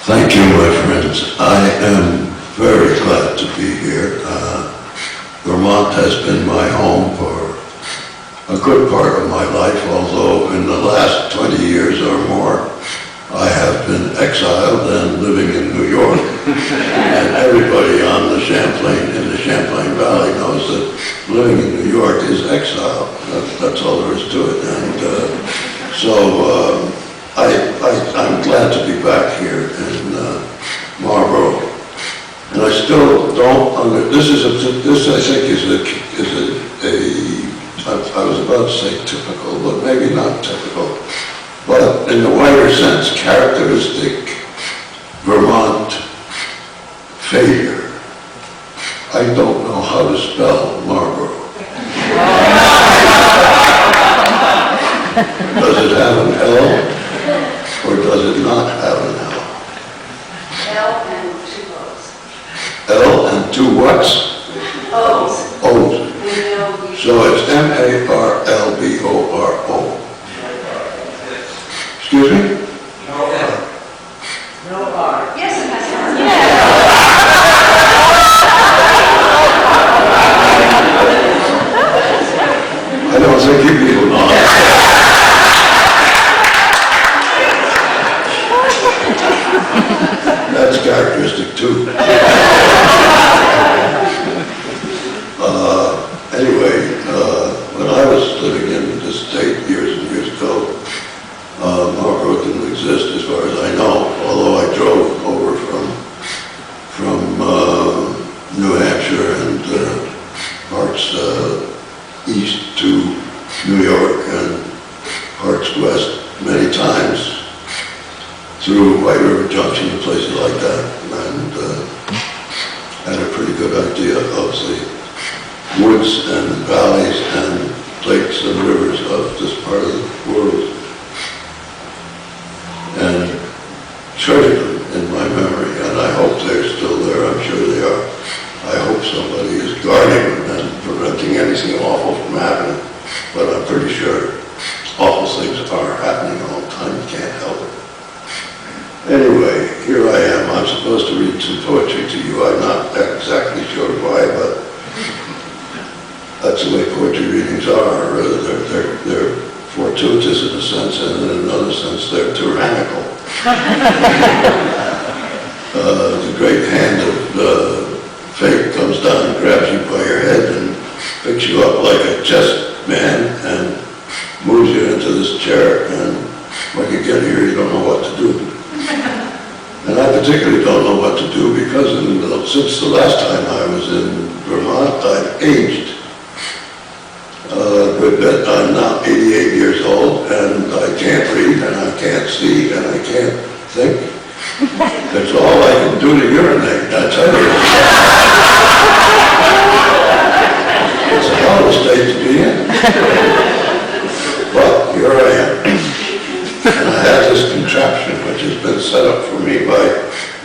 Thank you, my friends. I am very glad to be here. Vermont has been my home for a good part of my life, although in the last 20 years or more, I have been exiled and living in New York. And everybody on the in the Champlain Valley knows that living in New York is exile. That's all there is to it. And so I'm glad to be back here in Marlborough. And I still don't this I think is I was about to say typical, but maybe not typical, but in the wider sense, characteristic Vermont failure. I don't know how to spell Marlborough. Does it have an L or does it not have an L? L and two O's. L and two whats? O's. O's. So it's Marlboro. Excuse me? No R. Yes, it has an R. I don't think you people know. That's characteristic too. Anyway, when I was living in this state years and years ago, Marlborough didn't exist as far as I know, although I drove over from New Hampshire and parts east to New York and parts west many times through White River Junction and places like that, and had a pretty good idea of the woods and valleys and lakes and rivers of this part of the world, and treasure them in my memory, and I hope they're still there. I'm sure they are. I hope somebody is guarding them and preventing anything awful from happening, but I'm pretty sure awful things are happening all the time. You can't help it. Anyway, here I am. I'm supposed to read some poetry to you. I'm not exactly sure why, but that's the way poetry readings are. They're fortuitous in a sense, and in another sense, they're tyrannical. The great hand of fate comes down and grabs you by your head and picks you up like a chess man and moves you into this chair, and when you get here, you don't know what to do. And I particularly don't know what to do because since the last time I was in Vermont, I've aged. Good bit. I'm now 88 years old, and I can't read, and I can't see, and I can't think. That's all I can do to urinate, I tell you. It's a hell of a state to be in. But here I am. And I have this contraption which has been set up for me by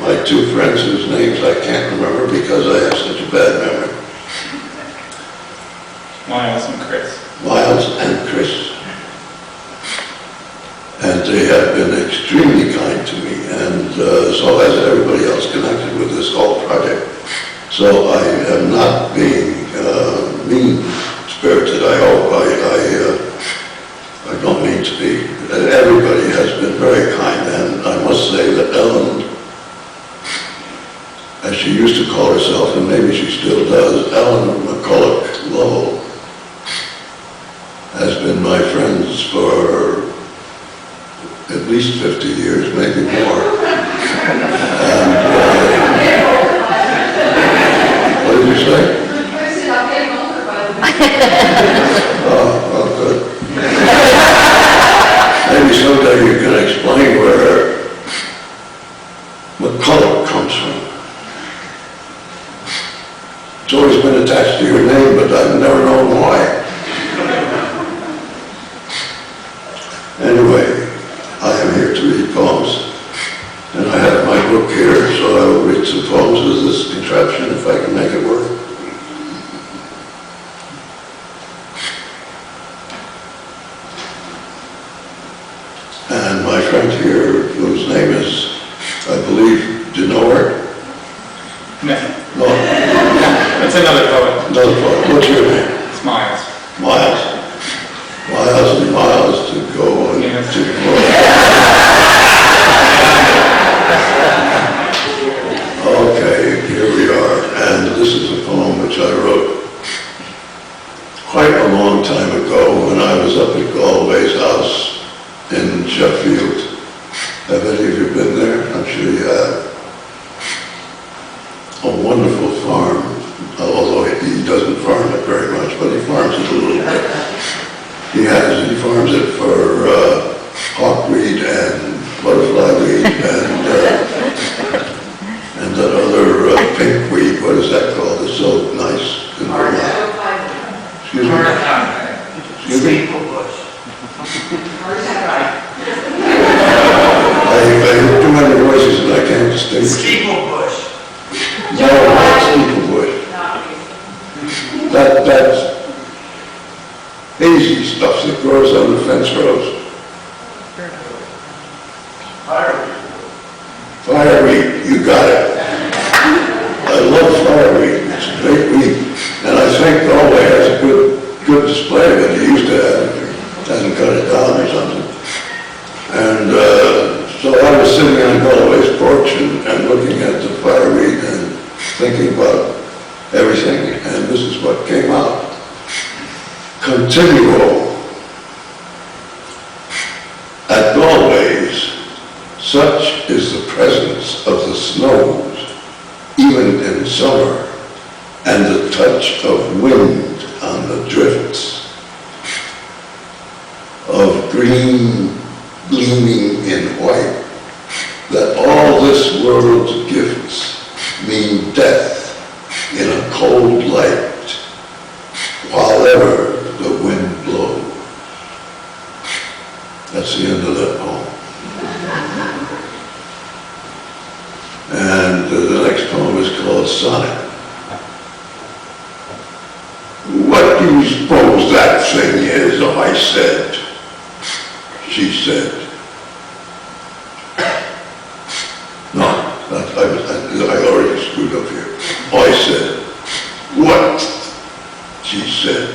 my two friends whose names I can't remember because I have such a bad memory. Miles and Chris. Miles and Chris. And they have been extremely kind to me, and so has everybody else connected with this whole project. So I am not being mean-spirited, I hope. I don't mean to be. Everybody has been very kind, and I must say that Ellen, as she used to call herself, and maybe she still does, Ellen McCulloch Lovell, has been my friends for at least 50 years, maybe more. And, what did you say? I said I'm getting older, by the way. Oh, well, good. Maybe someday you can explain where McCulloch comes from. It's always been attached to your name, but I've never known why. Anyway, I am here to read poems, and I have my book here, so I will read some poems with this contraption if I can make it work. And my friend here, whose name is, I believe, It's another poet. Another poet. What's your name? It's Miles. Miles. Miles and miles to go and Yes. to go. Okay, here we are. And this is a poem which I wrote quite a long time ago when I was up at Galway's house in Sheffield. Have any of you been there? I'm sure you have. A wonderful farm, although he doesn't farm it very much, but he farms it a little bit. He farms it for hawkweed and butterfly weed and that other pink weed. What is that called? It's so nice in Vermont. Excuse me? Excuse me? I hear too many voices and I can't distinguish. Steeplebush. No, not steeplebush. That's hazy stuff that grows on the fence rows. Fireweed, you got it. I love fireweed. It's a great weed. And I think Galway has a good display of it. He used to have it. Hasn't cut it down or something. And so I was sitting on Galway's porch and looking at the fireweed and thinking about everything. And this is what came out. Continual. At Galway's, such is the presence of the snows, even in summer, and the touch of wind on the drifts, of green gleaming in white, that all this world's gifts mean death in a cold light, while ever the wind blows. That's the end of that poem. And the next poem is called Sonnet. What do you suppose that thing is? I said. She said. No, I already screwed up here. I said. What? She said.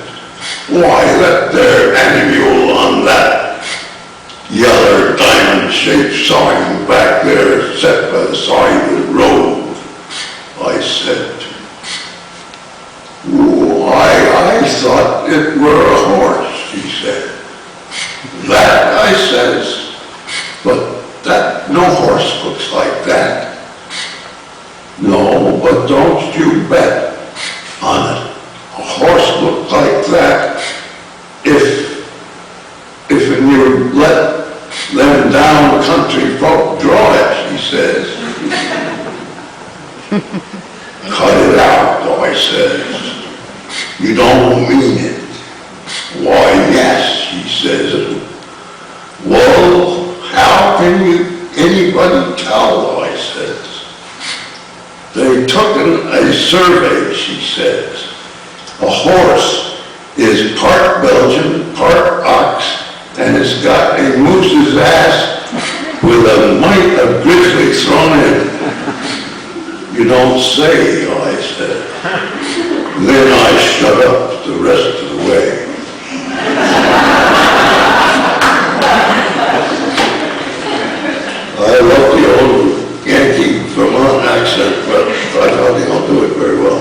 Why, that there annual on that yeller diamond-shaped sign back there set by the side of the road. I said. Why, I thought it were a horse, she said. That, I says, but that, no horse looks like that. No, but don't you bet on it. A horse looked like that if you let them down country folk draw it, she says. Cut it out, I says. You don't mean it. Why, yes, she says. Well, how can anybody tell, I says. They took a survey, she says. A horse is part Belgian, part ox, and it's got a moose's ass with a mite of grizzly thrown in. You don't say, I said. Then I shut up the rest of the way. I love the old Yankee Vermont accent, but I thought he don't do it very well.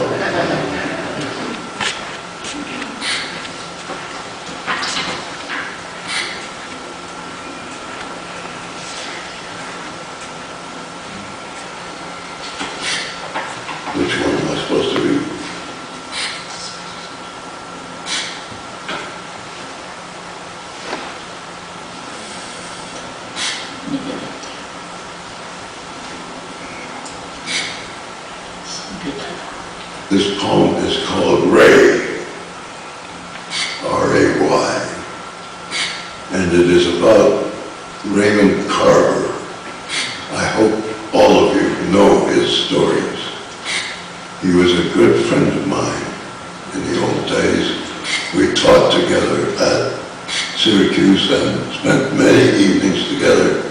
Which one am I supposed to read? This poem is called Ray, R-A-Y, and it is about Raymond Carver. I hope all of you know his stories. He was a good friend of mine in the old days. We taught together at Syracuse and spent many evenings together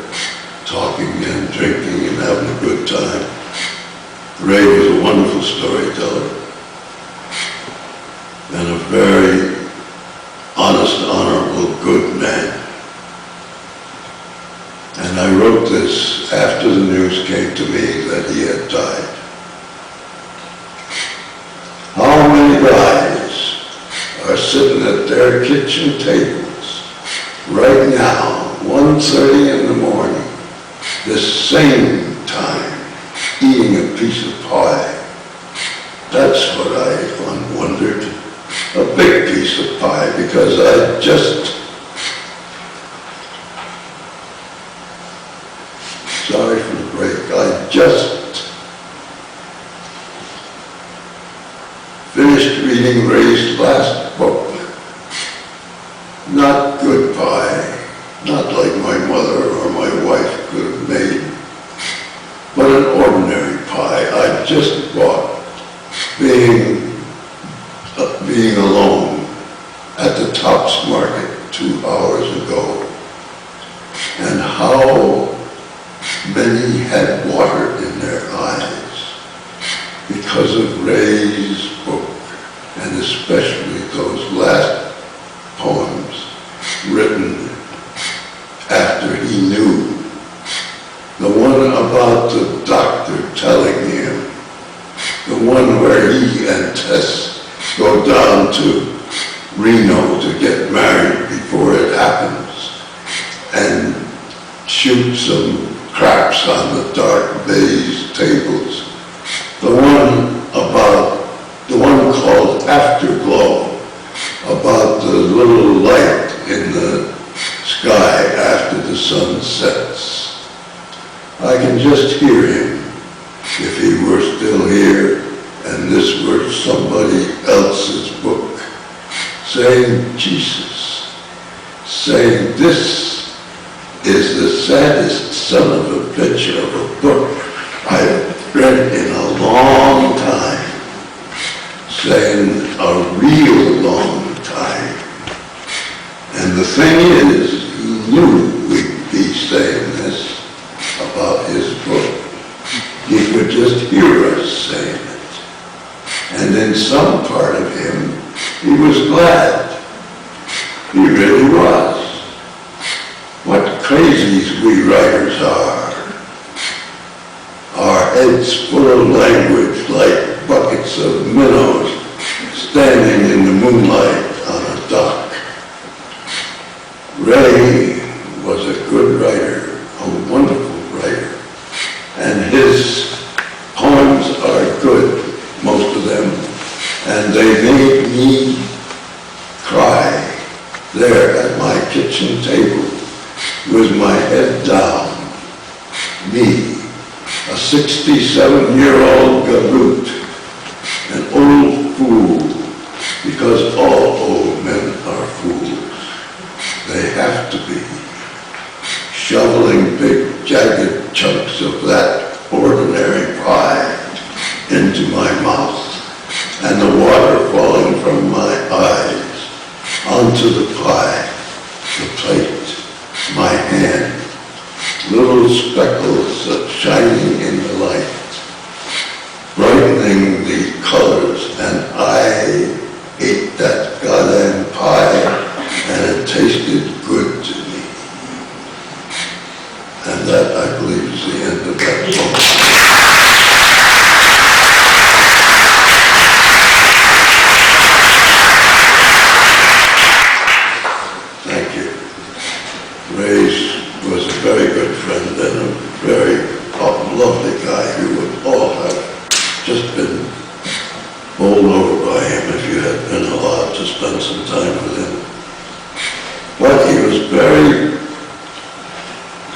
talking and drinking and having a good time. Ray was a wonderful storyteller. And I wrote this after the news came to me that he had died. How many guys are sitting at their kitchen tables right now, 1:30 in the morning, this same time, eating a piece of pie? That's what I wondered. A big piece of pie, because I just, sorry for the break, I just finished reading Ray's last book. Not good pie, not like my mother or my wife could have made, but an ordinary pie I just bought, being alone at the Tops Market 2 hours ago. And how many had water in their eyes because of Ray's book, and especially those last poems written after he knew. The one about the doctor telling him, the one where he and Tess go down to Reno to get married before it happens and shoot some craps on the dark baize tables. The one called Afterglow, about the little light in the sky after the sun sets. I can just hear him, if he were still here and this were somebody else's book, saying, Jesus, saying, this is the saddest son of a bitch of a book I've read in a long time, saying a real long time. And the thing is, he knew we'd be saying this about his book. He could just hear us saying it. And in some part of him, he was glad. He really was. What crazies we writers are. Our heads full of language like buckets of minnows standing in the moonlight on a dock. Ray was a good writer, a wonderful writer, and his poems are good, most of them, and they made me cry there at my kitchen table with my head down. Me, a 67-year-old galoot, an old fool, because all old men are fools. They have to be. Shoveling big, jagged chunks of that ordinary pie into my mouth, and the water falling from my eyes onto the pie, the plate, my hand, little speckles of shining in the light, brightening the colors, and I ate that goddamn pie, and it tasted good to me. And that, I believe, is the end of that book. Thank you. Ray was a very good friend and a very lovely guy who would all have just been bowled over by him if you had been allowed to spend some time with him. But he was very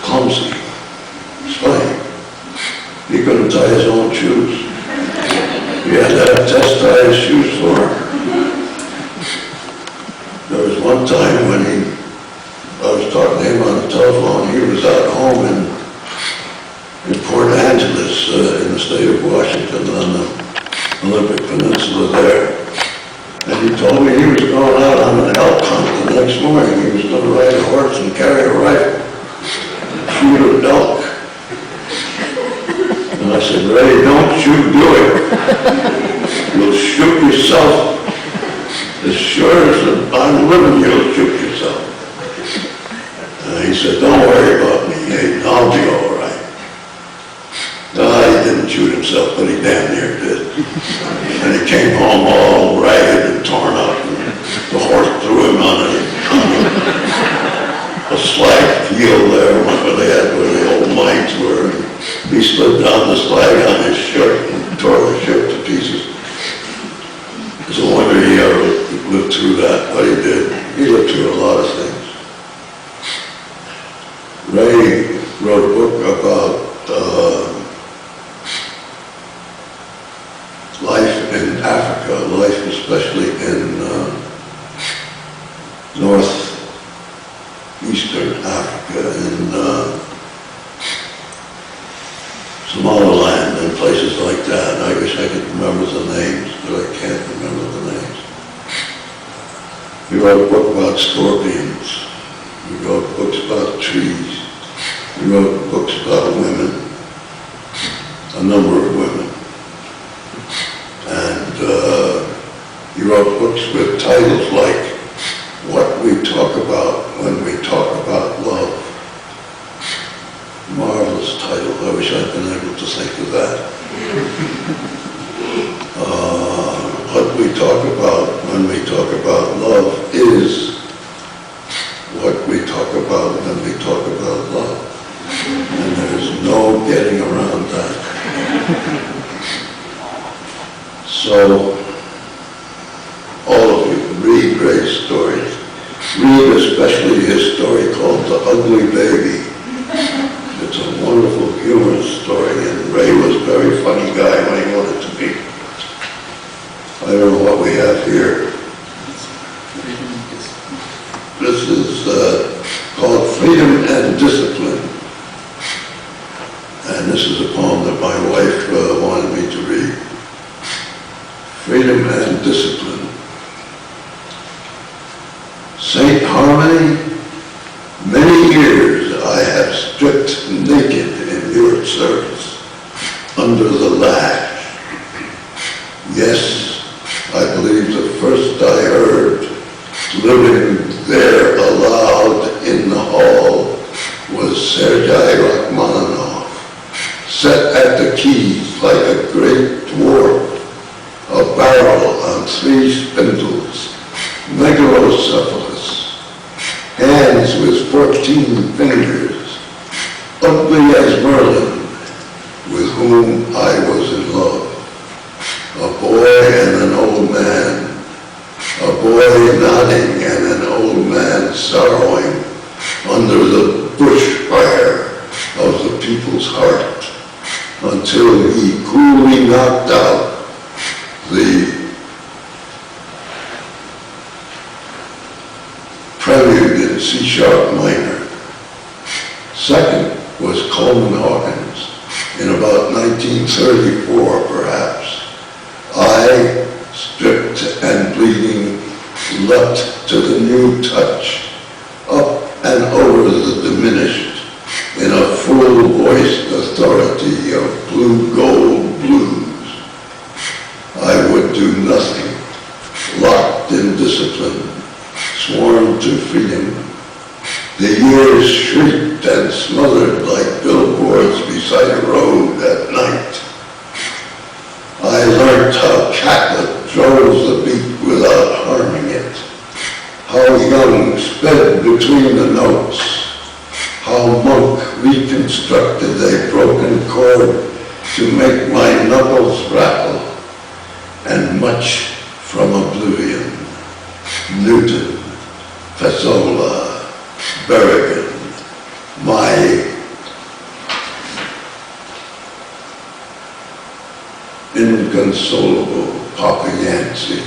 clumsy. It's funny. He couldn't tie his own shoes. He had to have Tess tie his shoes for him. There was one time when I was talking to him on the telephone. He was out home in Port Angeles, in the state of Washington, on the Olympic Peninsula there. And he told me he was going out on an elk hunt the next morning. He was going to ride a horse and carry a rifle, shoot an elk. And I said, Ray, don't you do it. You'll shoot yourself. As sure as I'm living, you'll shoot yourself. And he said, don't worry about me, Hayden. And he came home all ragged and torn up, and the horse threw him on a slag field there where the old mines were. He slid down the slag on his shirt and tore the shirt to pieces. It's a wonder he ever lived through that, but he did. He lived through a lot of things. Ray wrote a book about life in Africa, life especially in northeastern Africa, in Somaliland and places like that. And I wish I could remember the names, but I can't remember the names. He wrote a book about scorpions. He wrote books about trees. He wrote books about women, a number of women. And he wrote books with titles like What We Talk About When We Talk About Love. Marvelous title. I wish I'd been able to think of that. What we talk about when we talk about love is what we talk about when we talk about love. And there's no getting around that. So, all of you, read Ray's stories. Read especially his story called The Ugly Baby. It's a wonderful, humorous story, and Ray was a very funny guy when he wanted to be. I don't know what we have here. This is called Freedom and Discipline. And this is a poem that my wife wanted me to read. Freedom and Discipline. Saint Harmony, many years I have stripped naked in your service, under the lash. Yes, I believe the first I heard, living there aloud in the hall, was Sergei Rachmaninoff, set at the keys like a great dwarf, a barrel on 3 spindles, megalocephalus, hands with 14 fingers, ugly as Merlin, with whom I was in love. A boy and an old man, a boy nodding and an old man sorrowing under the bushfire of the people's heart, until he coolly knocked out the prelude in C-sharp minor. Second was Coleman Hawkins in about 1934, perhaps. I, stripped and bleeding, leapt to the new touch, up and over the diminished, in a full-voiced authority of blue gold blues. I would do nothing, locked in discipline, sworn to freedom. The years shrieked and smothered like billboards beside a road at night. I learnt how Catlett drove the beat without harming it, how Young sped between the notes, how Monk reconstructed a broken chord to make my knuckles rattle, and much from oblivion. Newton, Fazola, Berrigan, my inconsolable Papa Yankee.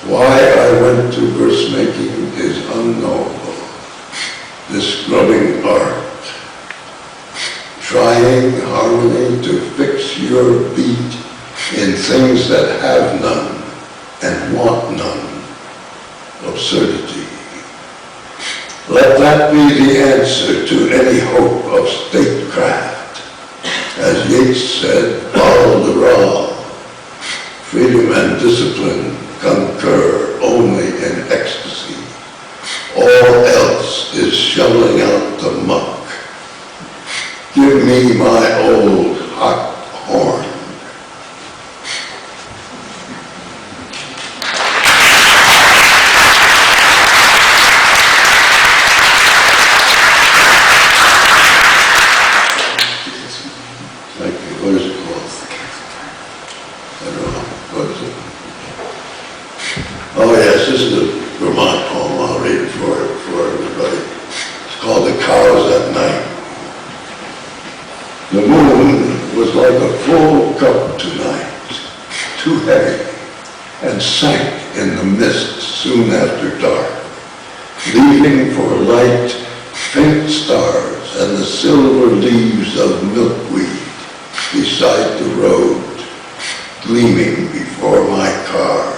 Why I went to verse making is unknowable. This growing art, trying harmony to fix your beat in things that have none and want none. Absurdity. Let that be the answer to any hope of statecraft. As Yeats said, follow the raw. Freedom and discipline concur only in ecstasy. All else is shoveling out the muck. Give me my old hot horn. like a full cup tonight, too heavy, and sank in the mist soon after dark, leaving for light faint stars and the silver leaves of milkweed beside the road, gleaming before my car.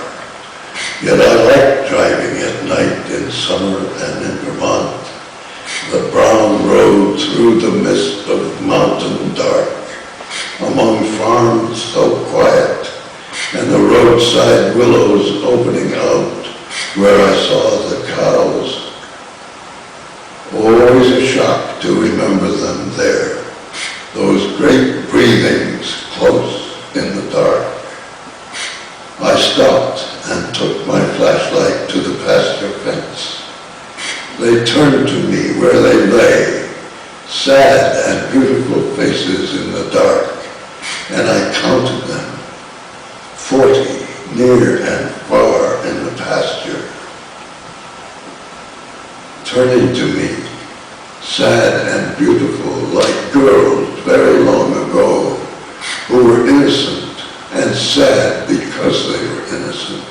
Yet I like driving at night in summer and in Vermont, the brown road through the mist of mountain dark, among farms so quiet, and the roadside willows opening out where I saw the cows. Always a shock to remember them there, those great breathings close in the dark. I stopped and took my flashlight to the pasture fence. They turned to me where they lay, sad and beautiful faces in the dark, and I counted them, 40 near and far in the pasture. Turning to me, sad and beautiful like girls very long ago who were innocent and sad because they were innocent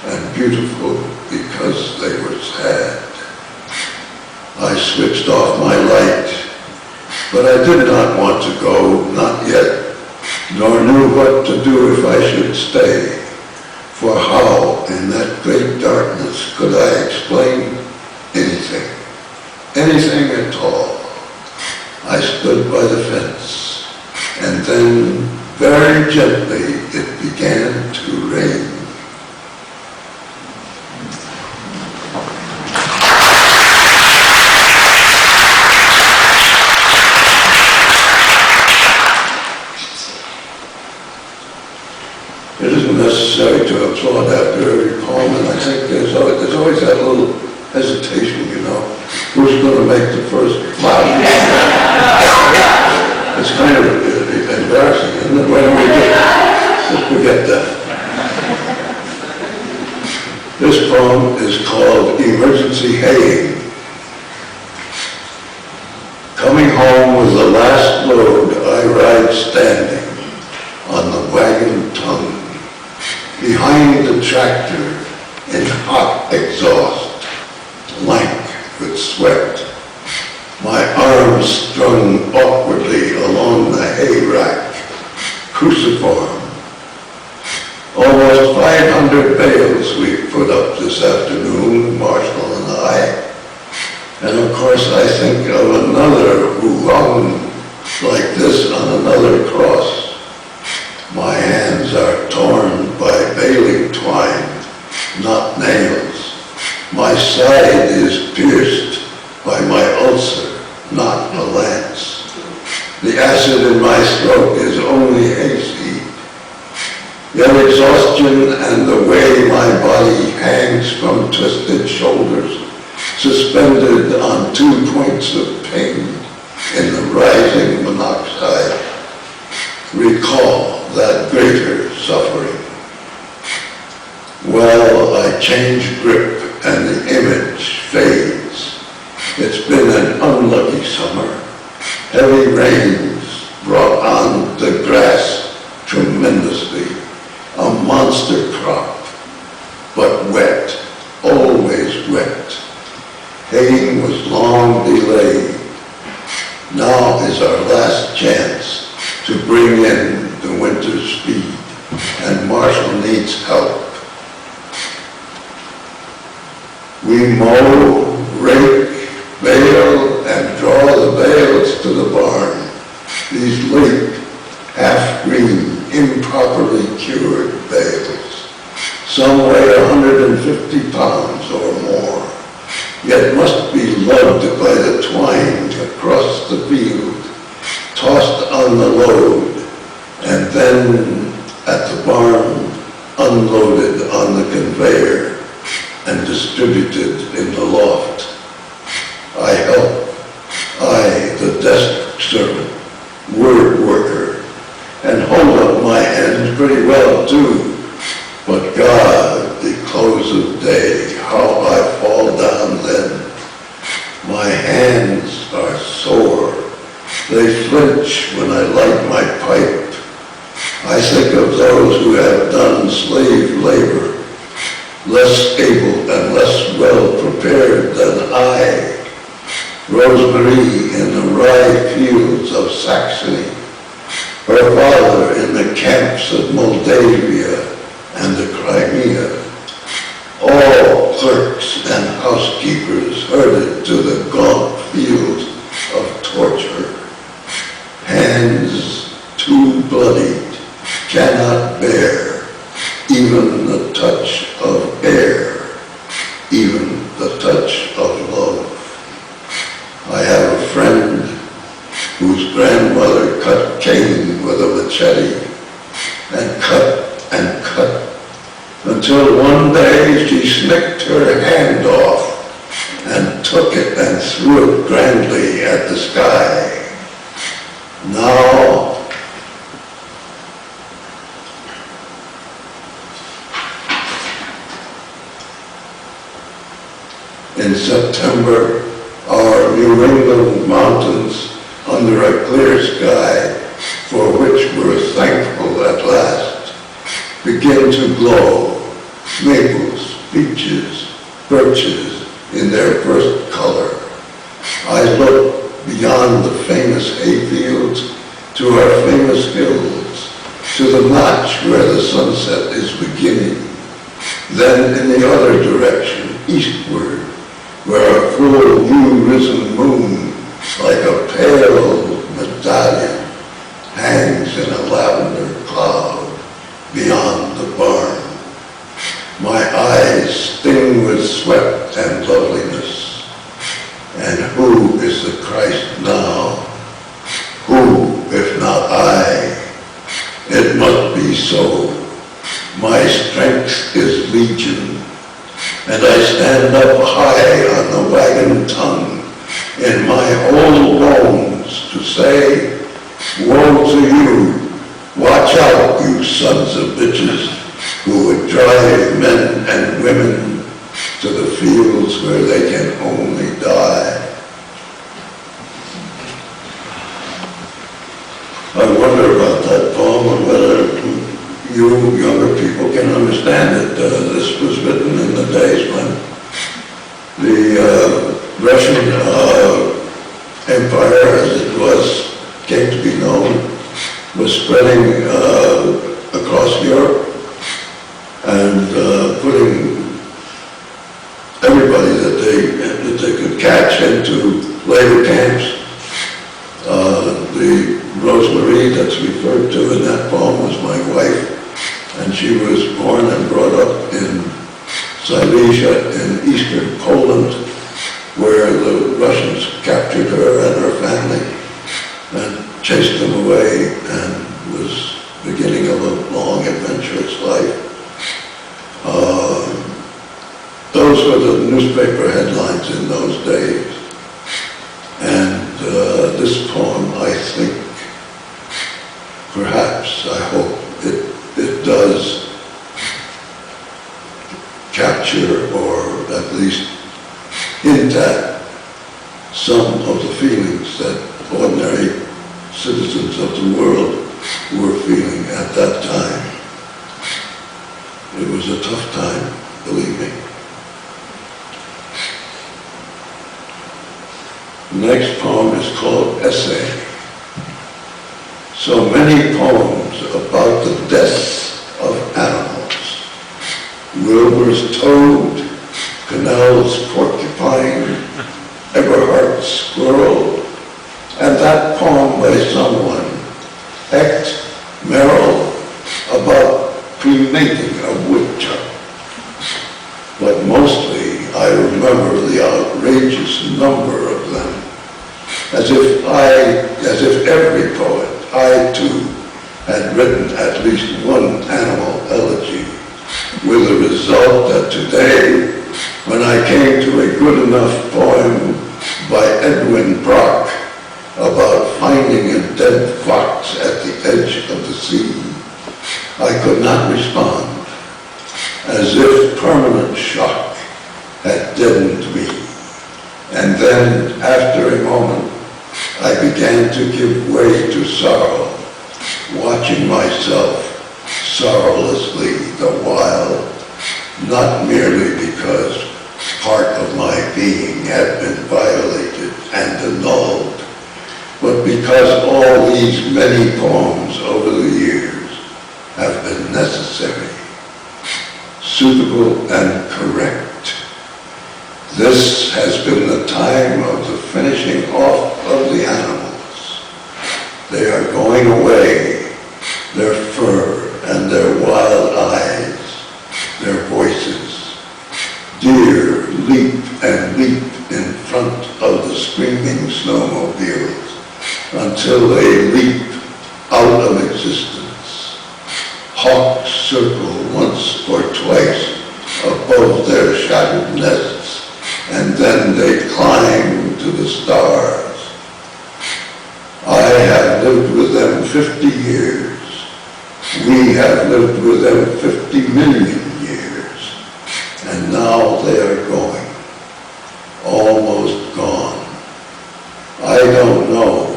and beautiful because they were sad. I switched off my light, but I did not want to go, not yet, nor knew what to do if I should stay. For how, in that great darkness, could I explain anything, anything at all? I stood by the fence, and then, very gently, it began to rain. It isn't necessary to applaud after every poem, and I think there's always that little hesitation, you know. Who's going to make the first flash? It's kind of embarrassing, isn't it? Why don't we just forget that? This poem is called Emergency Haying. Coming home with the last load, I ride standing on the wagon tongue, behind the tractor in hot exhaust, lank with sweat, my arms strung awkwardly along the hay rack, cruciform. Almost 500 bales we put up this afternoon, Marshall and I. And of course I think of another who hung like this on another cross. My hands are torn by baling twine, not nails. My side is pierced by my ulcer, not a lance. The acid in my throat is only hayseed. Yet exhaustion and the way my body hangs from twisted shoulders, suspended on 2 points of pain in the rising monoxide, recall that greater suffering. Well, I change grip and the image fades. It's been an unlucky summer. Heavy rains brought on the grass tremendously. A monster crop, but wet, always wet. Haying was long delayed. Now is our last chance to bring in the winter's feed, and Marshall needs help. We mow, rake, bale, and draw the bales to the barn. These late, half-green, improperly cured bales. Some weigh 150 pounds or more, yet must be lugged by the twine across the field, tossed on the load, and then at the barn unloaded on the conveyor and distributed in the loft. I help, I, the desk servant, word worker, and hold up my hands pretty well too. But God, the close of day, how I fall down then. My hands are sore. They flinch when I light my pipe I think of those who have done slave labor, less able and less well prepared than I. Rosemary in the rye fields of Saxony, her father in the camps of Moldavia and the Crimea. All clerks and housekeepers herded to the gaunt fields of torture. Hands too bloodied cannot bear even the touch of air, even the touch of love. I have a friend whose grandmother cut cane with a machete and cut until one day she snicked her hand off and took it and threw it grandly at the sky. Now, in September, our New England mountains under a clear sky, for which we're thankful at last, begin to glow. Maples, beeches, birches in their first color. I look beyond the famous hayfields to our famous hills, to the notch where the sunset is beginning. Then in the other direction, eastward, where a full new-risen moon, like a pale medallion, hangs in a lavender cloud beyond the barn. My eyes sting with sweat and loveliness. And who is the Christ now? Who, if not I? It must be so. My strength is legion, and I stand up high on the wagon tongue in my whole bones to say, woe to you, watch out, you sons of bitches, who would drive men and women to the fields where they can only die. I wonder about that poem and whether you younger people can understand it. This was written in the days when the Russian Empire, as it came to be known, was spreading across Europe and putting everybody that they could catch into labor camps. The Rosemary that's referred to in that poem was my wife, and she was born and brought up in Silesia in eastern Poland, where the Russians captured her and her family and chased them away, and was beginning of a long, adventurous life. Those were the newspaper headlines in those days. And this poem, I think, perhaps, I hope, it does capture or at least hint at some of the feelings that ordinary citizens of the world were feeling at that time. It was a tough time, believe me. The next poem is called Essay. So many poems about the death of animals. Wilbur's toad, Cannell's porcupine, Eberhardt's squirrel, and that poem by someone, Hecht Merrill, about cremating a woodchuck. But mostly I remember the outrageous number of them, as if every poet, I too, had written at least one animal elegy, with the result that today, when I came to a good enough poem by Edwin Brock about finding a dead fox at the edge of the sea, I could not respond, as if permanent shock had deadened me. And then, after a moment, I began to give way to sorrow, watching myself sorrowlessly the while, not merely because part of my being had been violated and annulled, but because all these many poems over the years have been necessary, suitable and correct. This has been the time of the finishing off of the animals. They are going away, their fur and their wild eyes, their voices. Deer leap and leap in front of the screaming snowmobiles until they leap out of existence. Hawks circle once or twice above their shattered nests, and then they climb to the stars. I have lived with them 50 years. We have lived with them 50 million years. And now they are going, almost gone. I don't know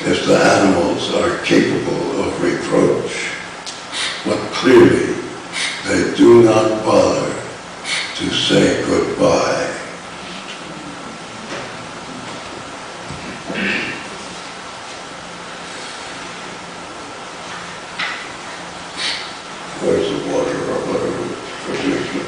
if the animals are capable of reproach, but clearly they do not bother to say goodbye. Where's the water or whatever for drinking?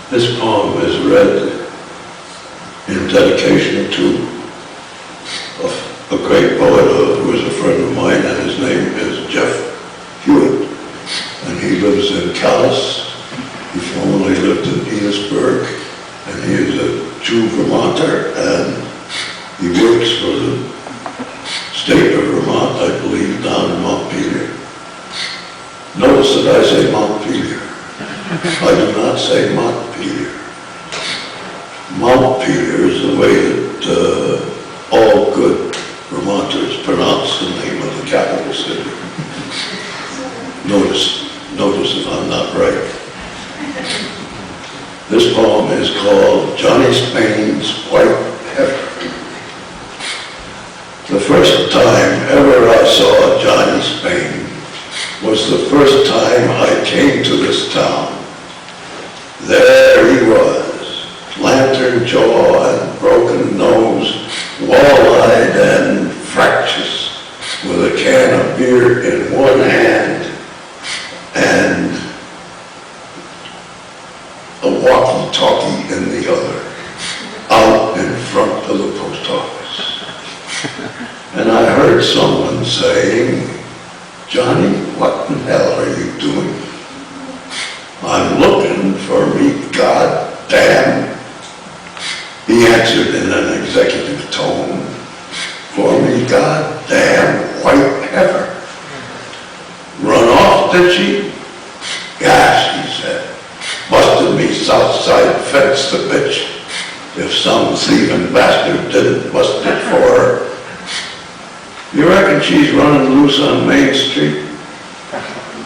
This poem is read in dedication to a great poet who is a friend of mine, and his name is Jeff Hewitt, and he lives in Calais. He formerly lived in Enosburg, and he is a true Vermonter, and he works for the state of Vermont, I believe, down in Montpelier. Notice that I say Montpelier. I do not say Montpelier. Montpelier is the way that all good Vermonters pronounce the name of the capital city. Notice if I'm not right. This poem is called Johnny Spain's White Heifer. The first time ever I saw Johnny Spain was the first time I came to this town. There he was, lantern jaw and broken nose, wall-eyed and fractious, with a can of beer in one hand and a walkie-talkie in the other, out in front of the post office. And I heard someone saying, "Johnny, what in hell are you doing?" "I'm looking for me goddamn," he answered in an executive tone, "for me goddamn white heifer." "Run off, did she?" "Gosh," he said, "busted me south side fence, the bitch. If some thieving bastard didn't bust it for her." "You reckon she's running loose on Main Street?"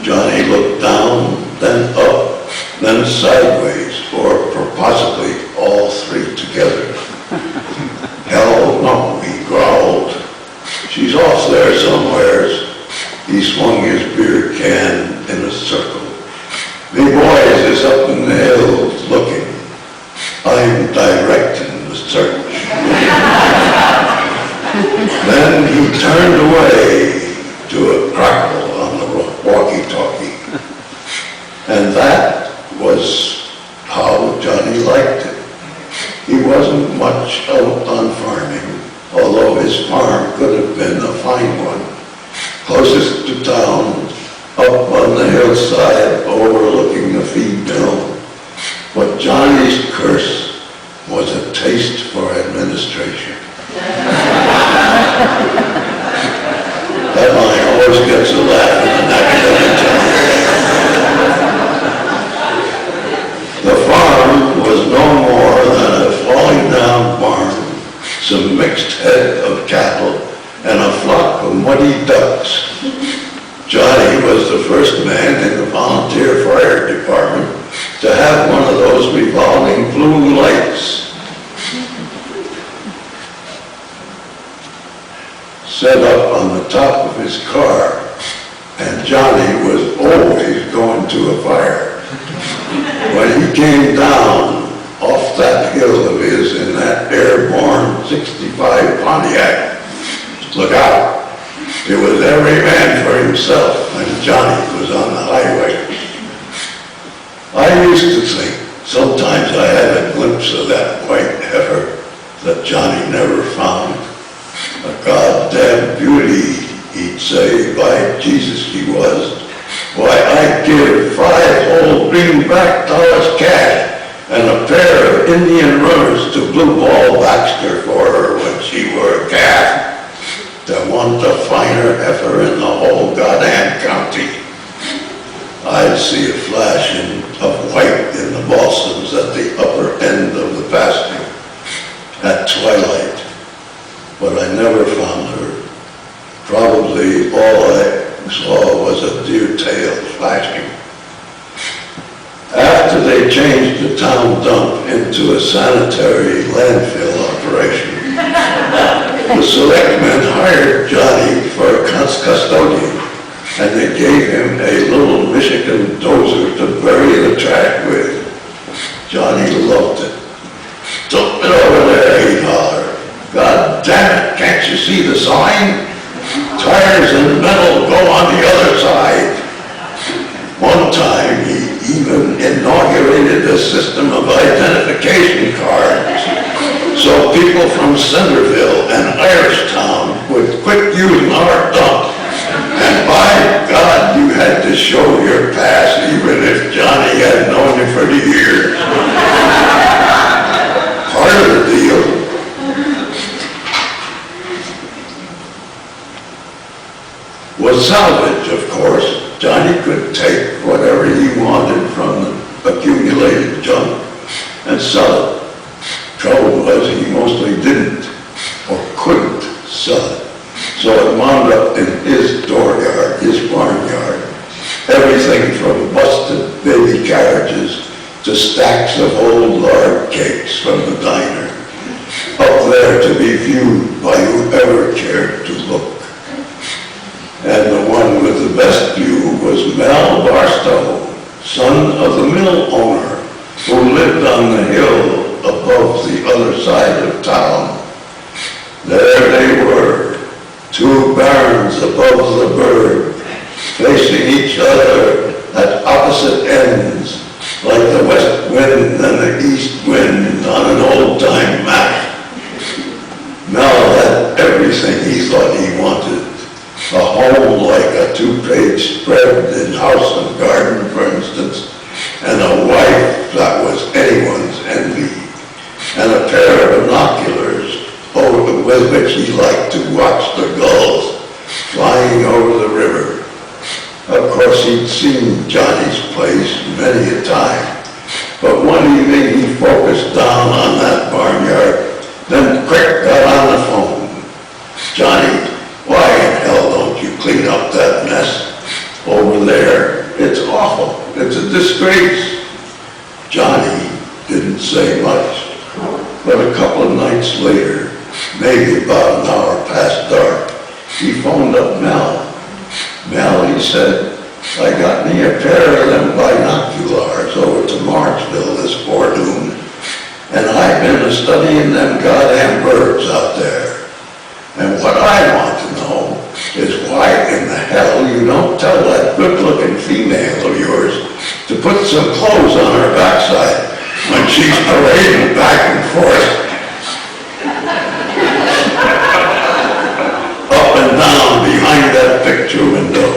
Johnny looked down, then up, then sideways, or possibly all three together. "Hell no," he growled. "She's off there somewheres." He swung his beer can in a circle. "Me boys is up in the hills looking. I'm directing the search." Then he turned away to a crackle on the walkie-talkie. And that was how Johnny liked it. He wasn't much out on farming, although his farm could have been a fine one. Closest to town, up on the hillside overlooking the feed mill. But Johnny's curse was a taste for administration. That line always gets a laugh 20 ducks. Johnny was the first man in the volunteer fire department to have one of those revolving blue lights set up on the top of his car, and Johnny was always going to a fire. When he came down off that hill of his in that airborne 65 Pontiac, look out. It was every man for himself when Johnny was on the highway. I used to think sometimes I had a glimpse of that white heifer that Johnny never found. A goddamn beauty, he'd say. By Jesus, he was. Why, I'd give 5 old greenback dollars cash and a pair of Indian runners to Blue Ball Baxter for her when she were a calf. There wasn't a finer heifer in the whole goddamn county. I'd see a flashing of white in the balsams at the upper end of the pasture at twilight, but I never found her. Probably all I saw was a deer tail flashing. After they changed the town dump into a sanitary landfill operation, the selectmen hired Johnny for a custodian, and they gave him a little Michigan dozer to bury the trash with. Johnny loved it. "Dump it over there," he'd holler. "God damn it, can't you see the sign? Tires and metal go on the other side." One time, he even inaugurated a system of identification cards so people from Centerville and Irishtown would quit using our dump. And by God, you had to show your pass even if Johnny had known you for years. Part of the deal was salvage, of course. Johnny could take whatever he wanted from the accumulated junk and sell it. Trouble was he mostly didn't or couldn't sell it. So it wound up in his dooryard, his barnyard. Everything from busted baby carriages to stacks of old lard cakes from the diner, up there to be viewed by whoever cared to look. And the one with the best view was Mel Barstow, son of the mill owner, who lived on the hill above the other side of town. There they were, 2 barns above the bird, facing each other at opposite ends, like the west wind and the east wind on an old-time map. Mel had everything he thought he wanted. A home like a 2-page spread in House and Garden, for instance, and a wife that was anyone's envy, and a pair of binoculars with which he liked to watch the gulls flying over the river. Of course, he'd seen Johnny's place many a time, but one evening he focused down on that barnyard, then quick got on the phone. "Johnny, why in hell don't you clean up that mess over there? It's awful. It's a disgrace." Johnny didn't say much, but a couple of nights later, maybe about an hour past dark, he phoned up Mel. "Mel," he said, "I got me a pair of them binoculars over to Marksville this forenoon, and I've been studying them goddamn birds out there. And what I want to know is why in the hell you don't tell that good-looking female of yours to put some clothes on her backside when she's parading back and forth up and down behind that picture window."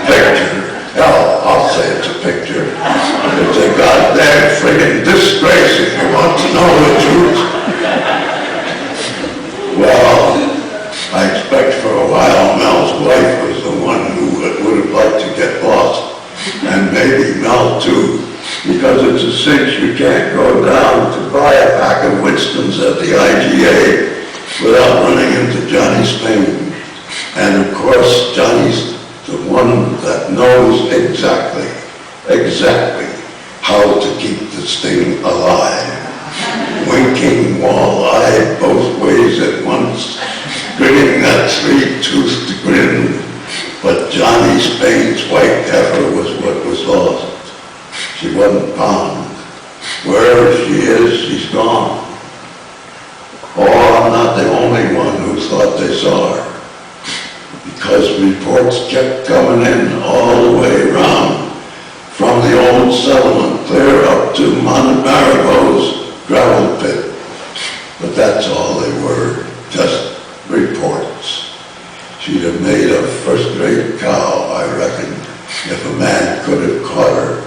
Picture? Hell, I'll say it's a picture. It's a goddamn friggin' disgrace if you want to know the truth. Well, I expect for a while Mel's wife was the one who would have liked to get lost, and maybe Mel too, because it's a cinch you can't go down to buy a pack And of course, Johnny's the one that knows exactly how to keep this thing alive. Winking walleye both ways at once, grinning that three-toothed grin. But Johnny Spain's white heifer was what was lost. She wasn't found. Wherever she is, she's gone. Oh, I'm not the only one who thought they saw her, because reports kept coming in all the way around, from the old settlement clear up to Maribou's gravel pit. But that's all they were, just reports. She'd have made a first-rate cow, I reckon, if a man could have caught her,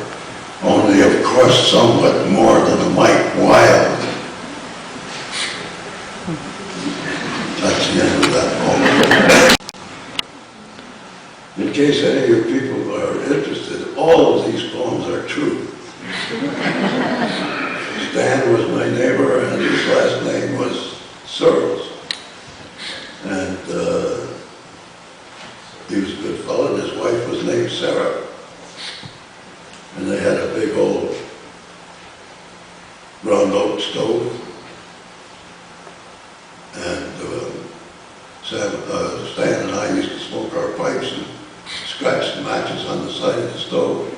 only of course somewhat more than a mite wild. That's the end of that poem. In case any of you people are interested, all of these poems are true. Stan was my neighbor, and his last name was Searles. And he was a good fellow, and his wife was named Sarah. And they had a big old round oak stove. And Stan and I used to smoke our pipes and scratch the matches on the side of the stove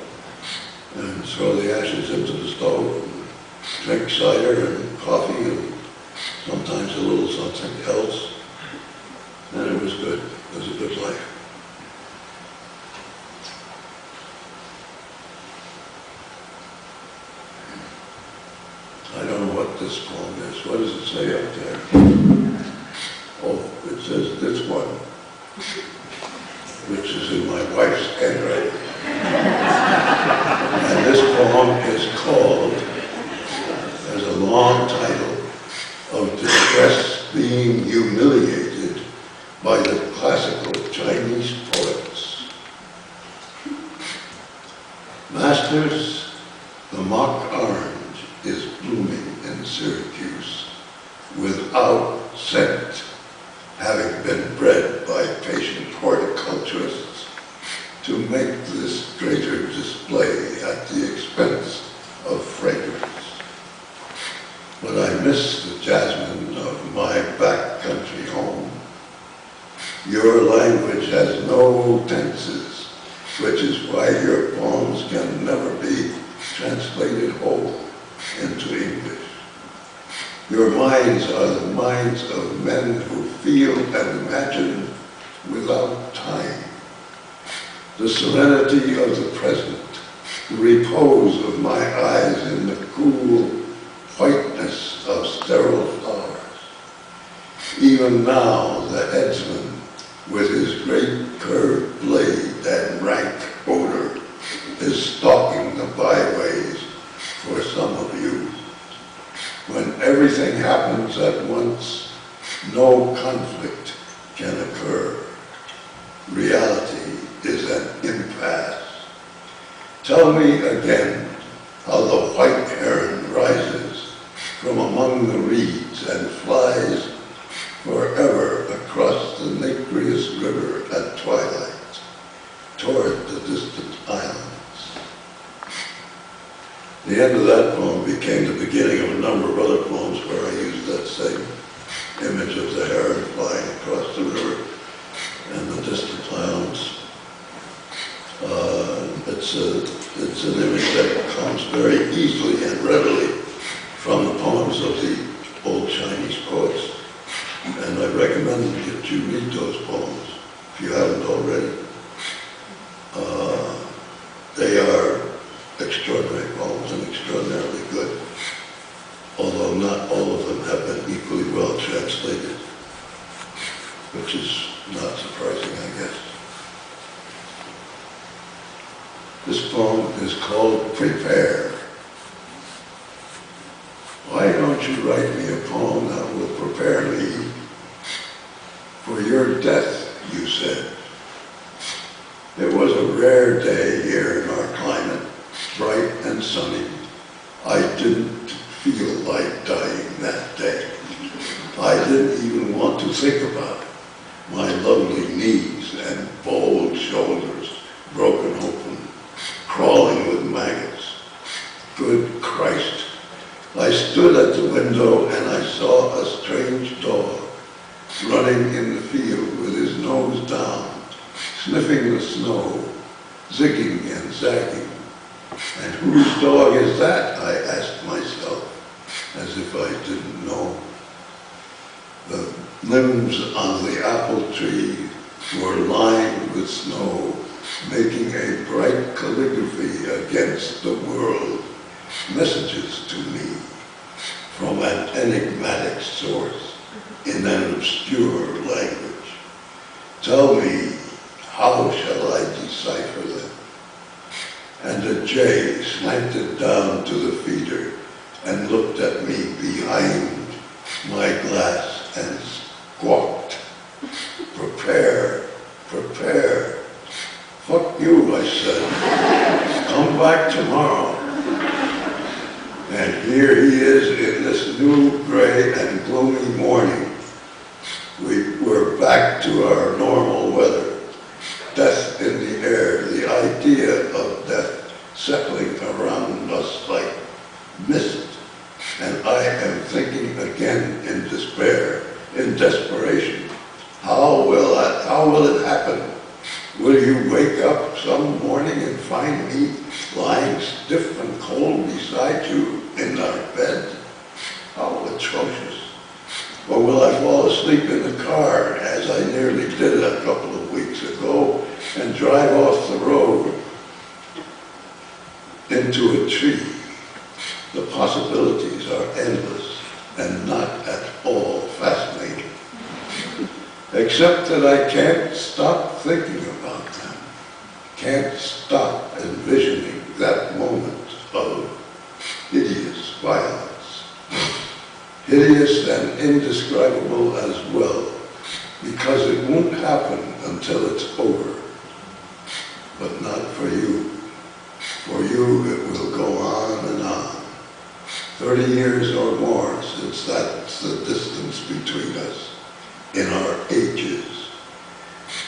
and throw the ashes into the stove and drink cider and coffee and sometimes a little something else. And it was good. It was a good life. I don't know what this poem is. What does it say up there? Oh, it says this one, which is in my wife's handwriting. And this poem is called, there's a long title, Of Distress Being Humiliated by the Classical Chinese Poets. Masters, the mock orange is blooming in Syracuse without scent, having been bred by patient horticulturists to make this greater display at the expense of fragrance. But I miss the jasmine of my backcountry home. Your language has no tenses, which is why your poems can never be translated whole into English. Your minds are the minds of men who feel and imagine without time. The serenity of the present, the repose of my eyes in the cool whiteness of sterile flowers. Even now the headsman, with his great curved blade and rank odor, is stalking the byways for some of you. When everything happens at once, no conflict can occur. Reality is an impasse. Tell me again how the white heron rises from among the reeds and flies forever across the nacreous river at twilight toward the distant islands. The end of that poem became the beginning of a number of other poems where I used that same image of the heron flying across the river and the distant islands. It's an image that comes very easily and readily from the poems of the old Chinese poets. And I recommend that you read those poems if you haven't already. They are extraordinary poems and extraordinarily good, although not all of them have been equally well translated, which is not surprising, I guess. This poem is called Prepare. Why don't you write me a poem that will prepare me for your death, you said. It was a rare day here in our climate, bright and sunny. I didn't feel like dying that day. I didn't even want to think about it. my lovely knees and bold shoulders broken open, crawling with maggots. Good Christ! I stood at the window and I saw a strange dog running in the field with his nose down, sniffing the snow, zigging and zagging. And whose dog is that? I asked myself, as if I didn't know. The limbs on the apple tree were lined with snow, making a bright calligraphy against the world, messages to me from an enigmatic source in an obscure language. Tell me, how shall I decipher them? And a jay slanted down to the feeder and looked at me behind my glass and squawked, "Prepare, prepare." "Fuck you," I said. "Come back tomorrow." And here he is in this new gray and gloomy morning. We're back to our normal weather. Death in the air, the idea of death settling around us like mist. And I am thinking again in despair, in desperation, how will it happen? Will you wake up some morning and find me lying stiff and cold beside you in our bed? How atrocious. Or will I fall asleep in the car, as I nearly did a couple of weeks ago, and drive off the road into a tree? The possibilities are endless and not at all fascinating. Except that I can't stop thinking about them. Can't stop envisioning that moment of hideous violence. Hideous and indescribable as well, because it won't happen until it's over. But not for you. For you, it will go on and on. 30 years or more since that's the distance between us in our ages.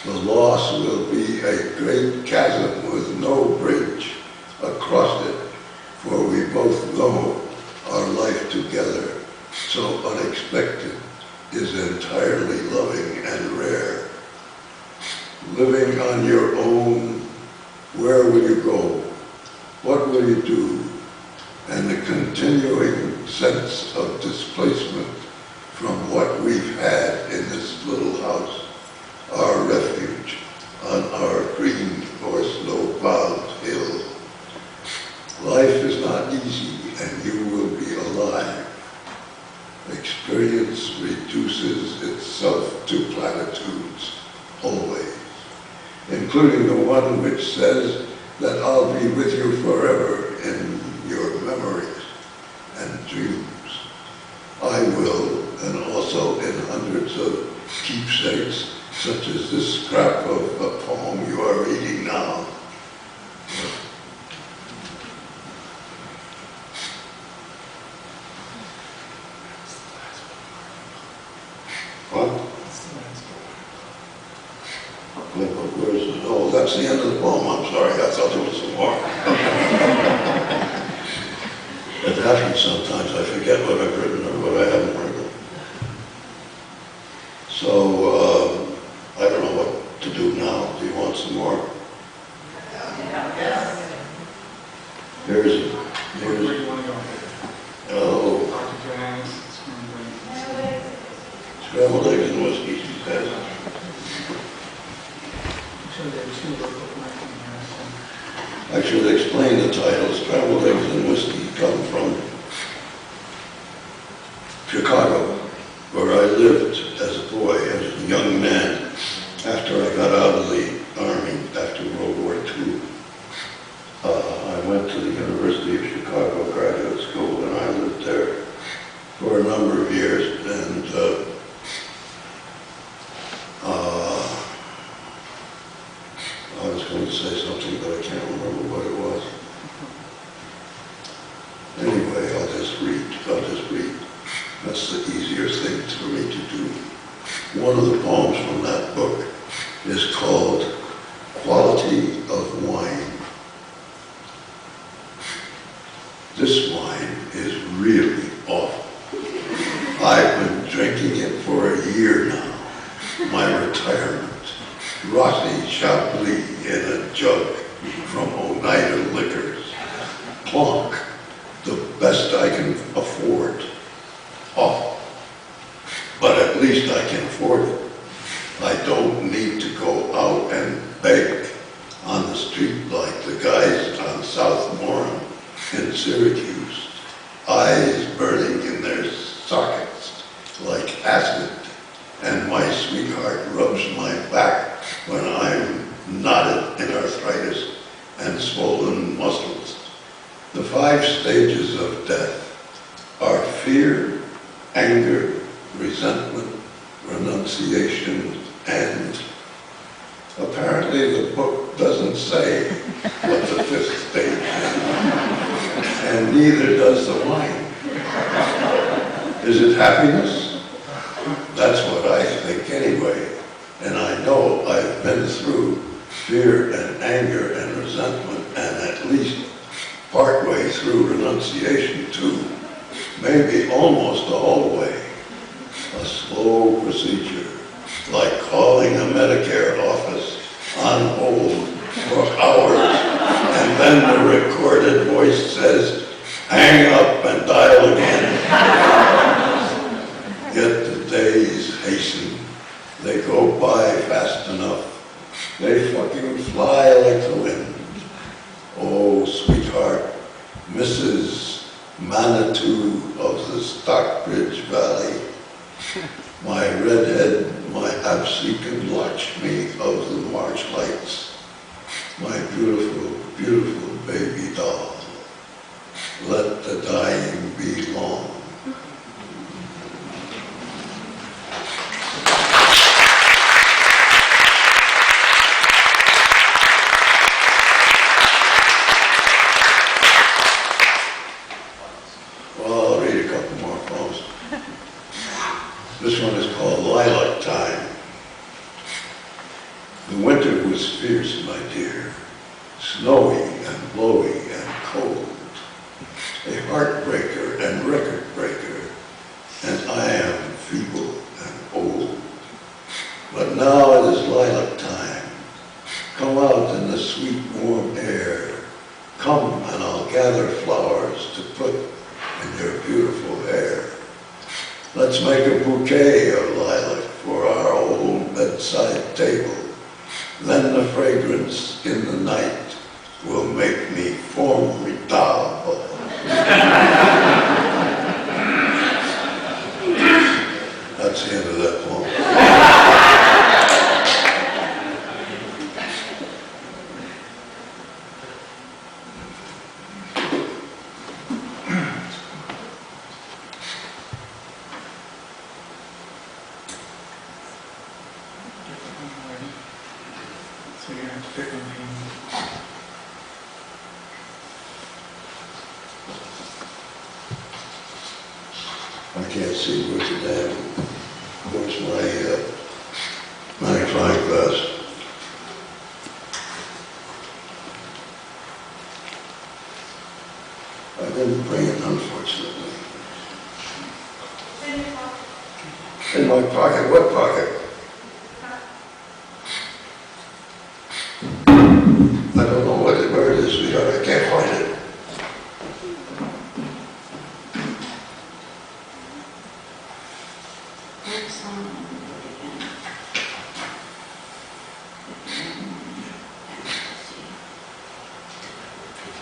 The loss will be a great chasm with no bridge across it, for we both know our life together, so unexpected, is entirely loving and rare. Living on your own, where will you go? What will you do? And the continuing sense of displacement from what we've had in this little house, our refuge on our green or snow-plowed hill. Life is not easy, and you will be alive. Experience reduces itself to platitudes, always, including the one which says that I'll be with you forever in your memories and dreams. I will, and also in hundreds of keepsakes, such as this scrap of a poem you are reading now. What? Where is it? Oh, that's the end of the poem. I'm sorry. I thought there was some more. It happens sometimes. I forget what I've written or what I haven't written. So, I don't know what to do now. Do you want some more? Yes. Here's Where do you want to go? oh, Dr. Jones, scrambled eggs and whiskey, she says. actually there are two that look like in here, so. I should explain the title. Scrambled eggs and whiskey come from Chicago, where I lived as a boy, as a young man, after I got out of the Army after World War II. I went to the University of Chicago Graduate School, and I lived there for a number of years, and I was going to say something, but I can't remember what it was. Anyway, I'll just read. That's the easier thing for me to do. One of the poems from that book is called Quality of Wine. This wine is really awful. I've been drinking it for a year now. My retirement. Rossi Chablis in a jug from Oneida Liquors. Plonk, the best I can afford. Awful. But at least I can afford it. I don't need to go out and beg on the street like the guys on South Morin in Syracuse, eyes burning in their sockets like acid, and my sweetheart rubs my back when I'm knotted in arthritis and swollen muscles. The 5 stages of death are fear, anger, resentment, renunciation, and apparently the book doesn't say what the 5th stage is, and neither does the wine. Is it happiness? That's what I think anyway, and I know I've been through fear and anger and resentment, and at least partway through renunciation too, maybe almost all the way. A slow procedure, like calling a Medicare office on hold for hours, and then the recorded voice says, hang up and dial again. Yet the days hasten. They go by fast enough. They fucking fly like the wind. Oh, sweetheart, Mrs. Manitou of the Stockbridge Valley, my redhead, my Absecon Lakshmi of the marsh lights, my beautiful, beautiful baby doll, let the dying be long. Well, I'll read a couple more poems. This one is called Lilac Time. The winter was fierce, my dear, snowy and blowy and cold, a heartbreaker and record breaker, and I am feeble and old. But now it is lilac time. Come out in the sweet warm air. Come and I'll gather flowers to put in your beautiful hair. Let's make a bouquet of lilac for our old bedside table. Then the fragrance in the night will make me formidable. That's the end of that poem. So you're going to have to pick one. I can't see where's the damn, where's my magnifying glass? I didn't bring it, unfortunately. In my pocket, what pocket? I don't know where it is, sweetheart, I can't find it.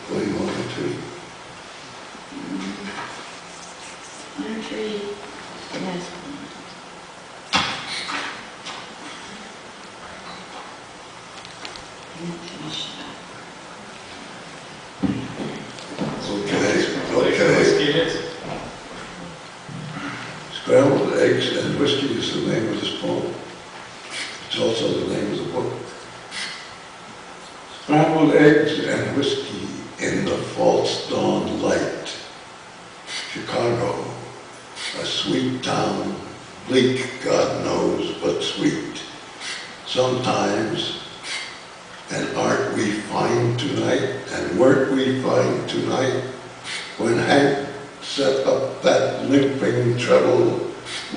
What do you want me to? Yes. Okay. Scrambled eggs and whiskey is the name of this poem. It's also the name of the book. Scrambled eggs and whiskey in the false dawn light. Chicago, a sweet town, bleak, God knows sometimes, and aren't we fine tonight, and weren't we fine tonight, when Hank set up that limping treble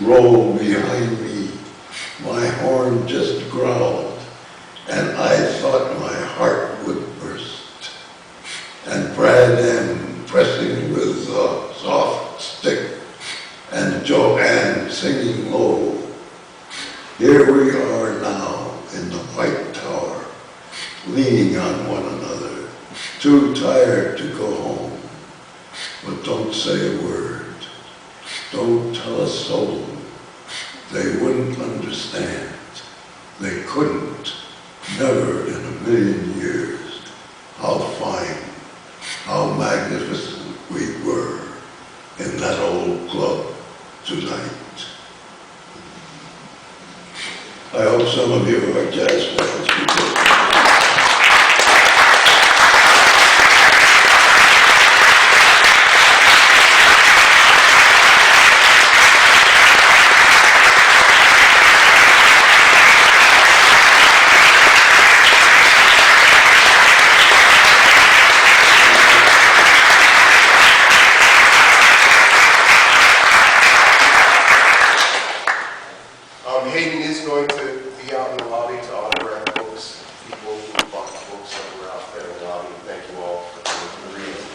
roll behind me, my horn just growled, and I thought my heart would burst. And Brad M. pressing with a soft stick, and Joanne singing low. Here we are now in the White Tower, leaning on one another, too tired to go home. But don't say a word. Don't tell a soul. They wouldn't understand. They couldn't, never in a million years, how fine, how magnificent we were in that old club tonight. I hope some of you are jazz fans because Hayden is going to be out in the lobby to autograph books, people who bought the books that were out there in the lobby. Thank you all for coming to the reading.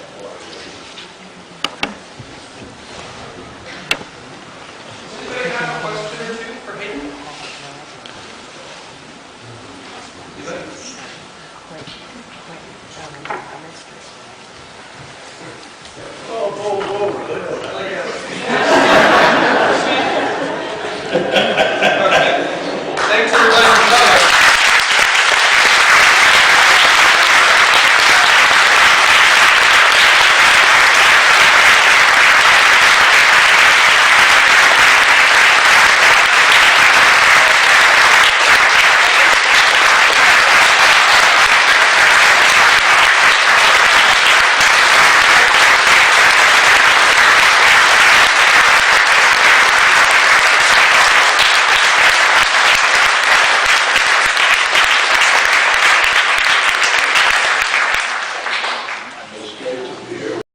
Does anybody have a question or two for Hayden? Anybody?